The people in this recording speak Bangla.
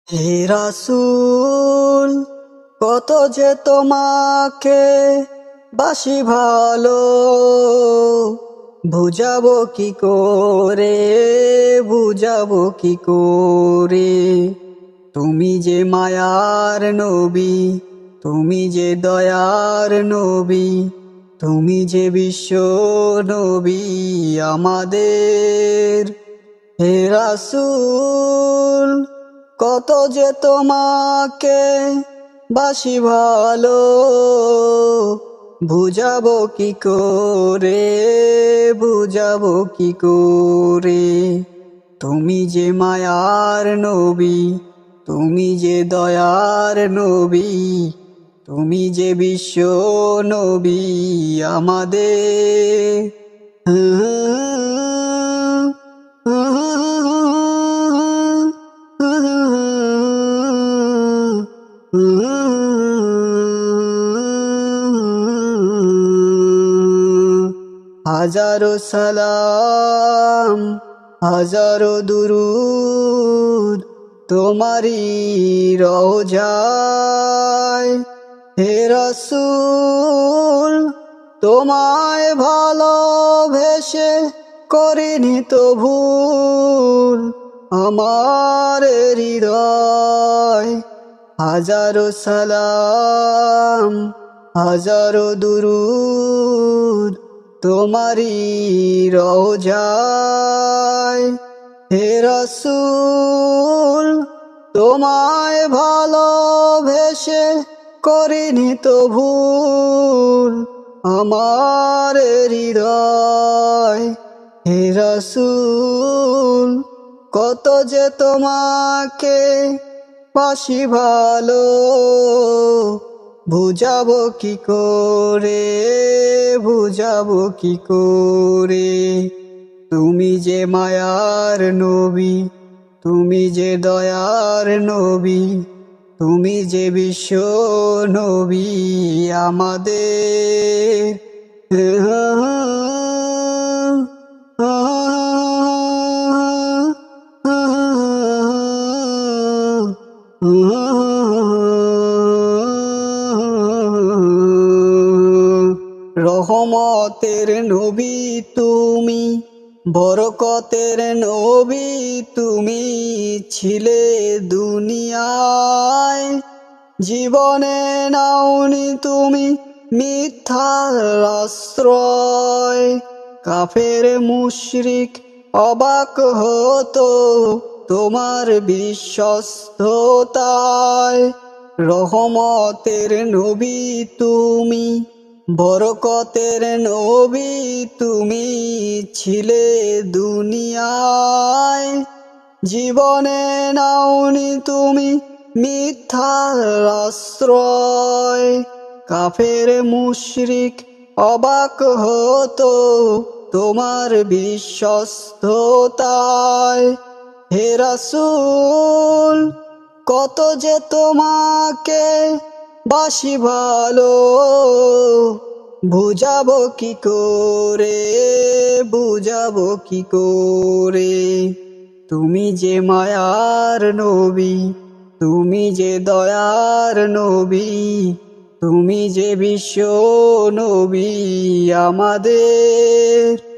হে রাসূল, কত যে তোমাকে বাসি ভালো, বুঝাবো কি করে, বুঝাবো কি করে। তুমি যে মায়ার নবী, তুমি যে দয়ার নবী, তুমি যে বিশ্ব নবী আমাদের। হে রাসূল, কত যে তোমাকে বাসি ভালো, বুঝাবো কি করে, বুঝাবো কি করে। তুমি যে মায়ার নবী, তুমি যে দয়ার নবী, তুমি যে বিশ্ব নবী আমাদের। হাজারো সালাম, হাজারো দুরুদ তোমারি রওজায়। হে রাসূল, তোমায় ভালোবেসে করিনি তো ভুল আমার হৃদয়। হাজারো সালাম, হাজারো দুরুদ তোমারি রওজায়। হে রাসূল, তোমায় ভালোবেসে করিনি তো ভুল আমার হৃদয়। হে রাসূল, কত যে তোমাকে বাসি ভালো, বুঝাবো কি করে, বুঝাবো কি করে। তুমি যে মায়ার নবী, তুমি যে দয়ার নবী, তুমি যে বিশ্ব নবী আমাদের। রহমতের নবী তুমি, বরকতের নবী তুমি, ছিলে দুনিয়ায়। জীবনে নাওনি তুমি মিথ্যার আশ্রয়। কাফের মুশরিক অবাক হতো তোমার বিশ্বস্ততায়। রহমতের নবী তুমি, বরকতের নবী তুমি, ছিলে দুনিয়ায়। জীবনে নাওনি তুমি মিথ্যার আশ্রয়। কাফের মুশরিক অবাক হতো তোমার বিশ্বস্ততায়। হে রাসূল, কত যে তোমাকে বাসি ভালো, বুঝাবো কি করে, বুঝাবো কি করে। তুমি যে মায়ার নবী, তুমি যে দয়ার নবী, তুমি যে বিশ্ব নবী আমাদের।